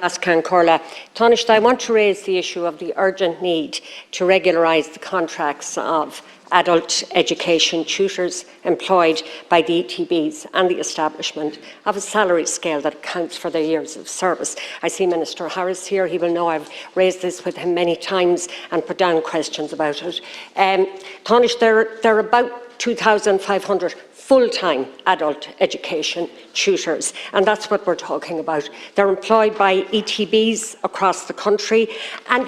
Ascan Corla. Taoiseach, I want to raise the issue of the urgent need to regularise the contracts of adult education tutors employed by the ETBs and the establishment of a salary scale that accounts for their years of service. I see Minister Harris here. He will know I've raised this with him many times and put down questions about it. Taoiseach, there are about 2,500 full-time adult education tutors, and that's what we're talking about. They're employed by ETBs across the country, and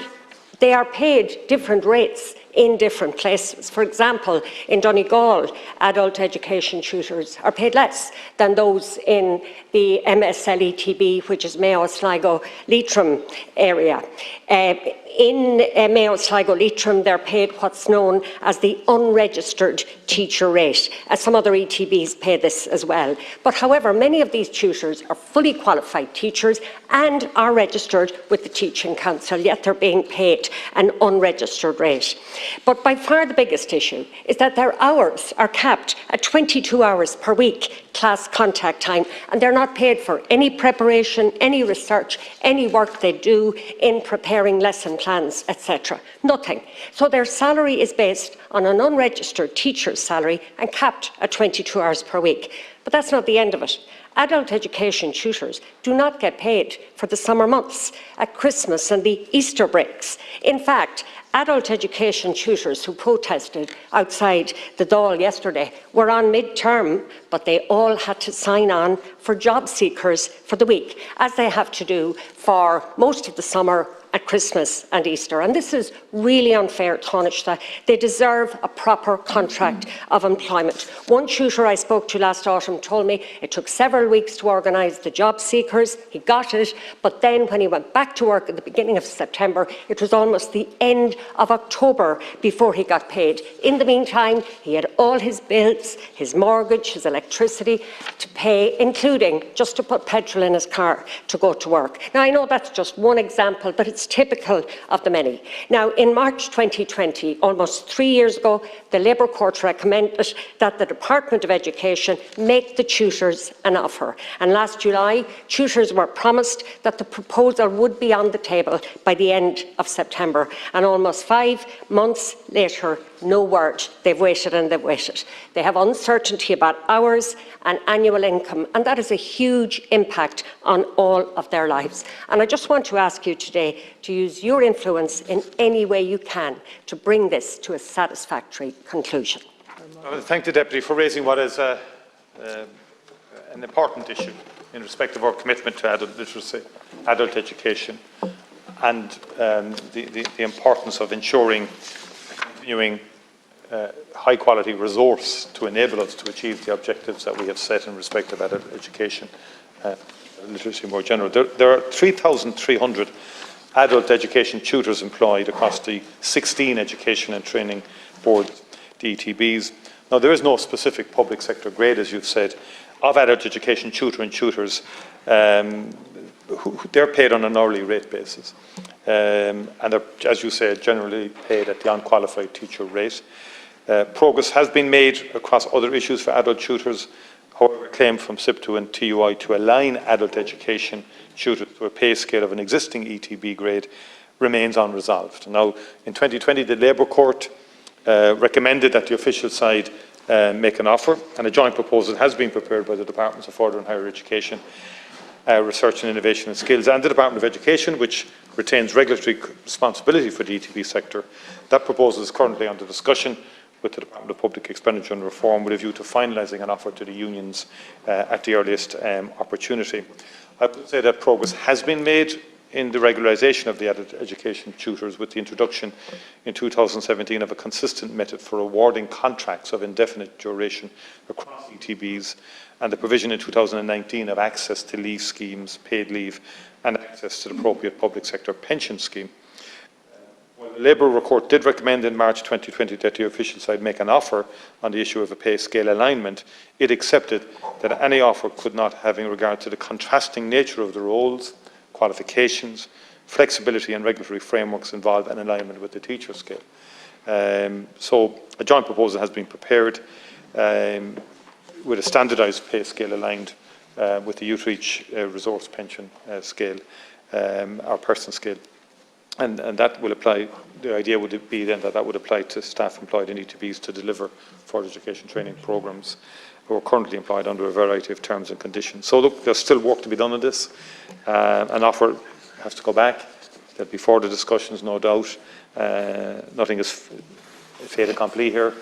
they are paid different rates in different places. For example, in Donegal, adult education tutors are paid less than those in the MSL ETB, which is Mayo, Sligo, Leitrim area. In Mayo, Sligo, Leitrim, they're paid what's known as the unregistered teacher rate. Some other ETBs pay this as well. But however, many of these tutors are fully qualified teachers and are registered with the Teaching Council, yet they're being paid an unregistered rate. But by far the biggest issue is that their hours are capped at 22 hours per week class contact time, and they're not paid for any preparation, any research, any work they do in preparing lesson plans, etc. Nothing. So their salary is based on an unregistered teacher's salary and capped at 22 hours per week. But that's not the end of it. Adult education tutors do not get paid for the summer months, at Christmas and the Easter breaks. In fact, adult education tutors who protested outside the Dáil yesterday were on mid-term, but they all had to sign on for job seekers for the week, as they have to do for most of the summer at Christmas and Easter. And this is really unfair, Taoiseach. They deserve a proper contract of employment. One tutor I spoke to last autumn told me it took several weeks to organise the job seekers. He got it, but then when he went back to work at the beginning of September, it was almost the end of October before he got paid. In the meantime, he had all his bills, his mortgage, his electricity to pay, including just to put petrol in his car to go to work. Now, I know that's just one example, but it's typical of the many. Now, in March 2020, almost 3 years ago, the Labour Court recommended that the Department of Education make the tutors an offer. And last July, tutors were promised that the proposal would be on the table by the end of September. And almost 5 months later, no word. They've waited and they've waited. They have uncertainty about hours and annual income, and that is a huge impact on all of their lives. And I just want to ask you today to use your influence in any way you can to bring this to a satisfactory conclusion. I thank the Deputy for raising what is an important issue in respect of our commitment to adult literacy, adult education, and the importance of ensuring continuing high-quality resource to enable us to achieve the objectives that we have set in respect of adult education, literacy more general. There are 3,300 adult education tutors employed across the 16 education and training boards, the ETBs. Now, there is no specific public sector grade, as you've said, of adult education tutor and tutors. They're paid on an hourly rate basis, and they're, as you said, generally paid at the unqualified teacher rate. Progress has been made across other issues for adult tutors. However, a claim from SIPTU and TUI to align adult education tutors to a pay scale of an existing ETB grade remains unresolved. Now, in 2020, the Labour Court recommended that the official side make an offer, and a joint proposal has been prepared by the Departments of Further and Higher Education, Research and Innovation and Skills, and the Department of Education, which retains regulatory responsibility for the ETB sector. That proposal is currently under discussion with the Department of Public Expenditure and Reform, with a view to finalising an offer to the unions at the earliest opportunity. I would say that progress has been made in the regularisation of the adult education tutors, with the introduction in 2017 of a consistent method for awarding contracts of indefinite duration across ETBs, and the provision in 2019 of access to leave schemes, paid leave, and access to the appropriate public sector pension scheme. While the Labour Court did recommend in March 2020 that the official side make an offer on the issue of a pay scale alignment, it accepted that any offer could not, having regard to the contrasting nature of the roles, qualifications, flexibility and regulatory frameworks involved, and alignment with the teacher scale. So a joint proposal has been prepared with a standardised pay scale aligned with the Youth Reach resource pension scale. or personal skill. And that will apply, the idea would be then that would apply to staff employed in ETBs to deliver further education training programmes who are currently employed under a variety of terms and conditions. So look, there's still work to be done on this. An offer has to go back. There'll be further discussions, no doubt. Nothing is fait accompli here.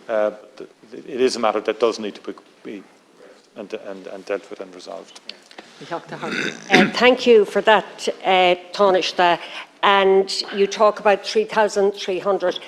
It is a matter that does need to be and dealt with and resolved. Thank you for that, Taoiseach. And you talk about 3,300.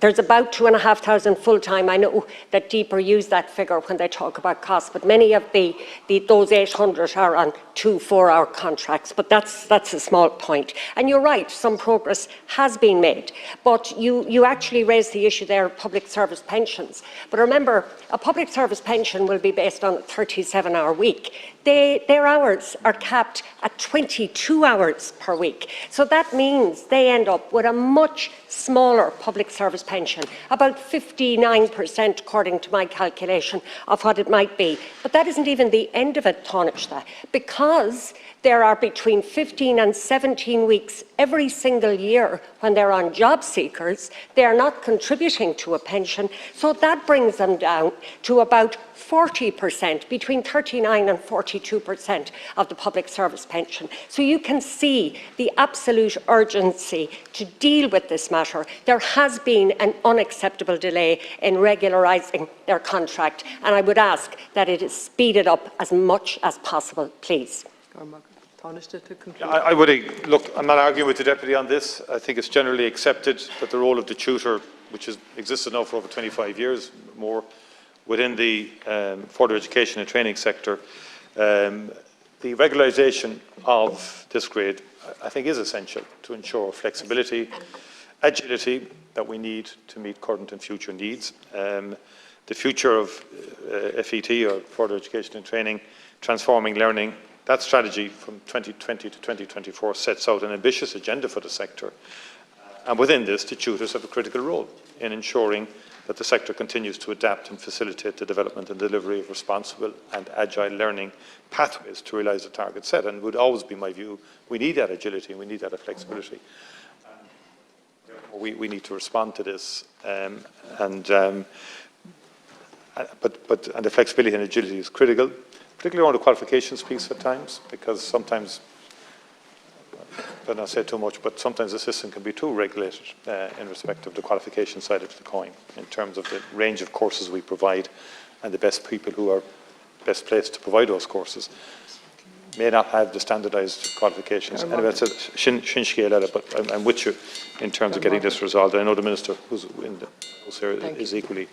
There's about 2,500 full-time. I know that Deeper use that figure when they talk about costs, but many of those 800 are on 2 4-hour contracts. But that's a small point. And you're right, some progress has been made. But you actually raised the issue there of public service pensions. But remember, a public service pension will be based on a 37-hour week. Their hours are capped at 22 hours per week. So that means they end up with a much smaller public service pension, about 59% according to my calculation of what it might be. But that isn't even the end of it, Taoiseach, because there are between 15 and 17 weeks every single year when they're on job seekers, they are not contributing to a pension. So that brings them down to about 40%, between 39 and 42% of the public service pension. So you can see the absolute urgency to deal with this matter. There has been an unacceptable delay in regularising their contract, and I would ask that it is speeded up as much as possible, please. I would look. I'm not arguing with the deputy on this. I think it's generally accepted that the role of the tutor, which has existed now for over 25 years, more within the further education and training sector, the regularisation of this grade, I think, is essential to ensure flexibility, agility that we need to meet current and future needs. The future of FET, or further education and training, transforming learning. That strategy from 2020 to 2024 sets out an ambitious agenda for the sector. And within this, the tutors have a critical role in ensuring that the sector continues to adapt and facilitate the development and delivery of responsible and agile learning pathways to realise the target set. And it would always be my view, we need that agility, we need that flexibility. We need to respond to this. And the flexibility and agility is critical, particularly around the qualifications piece at times, because sometimes, I don't want to say too much, but sometimes the system can be too regulated in respect of the qualification side of the coin, in terms of the range of courses we provide, and the best people who are best placed to provide those courses may not have the standardised qualifications. Anyway, it's a but I'm with you in terms of getting this resolved. I know the Minister who's in the house here is equally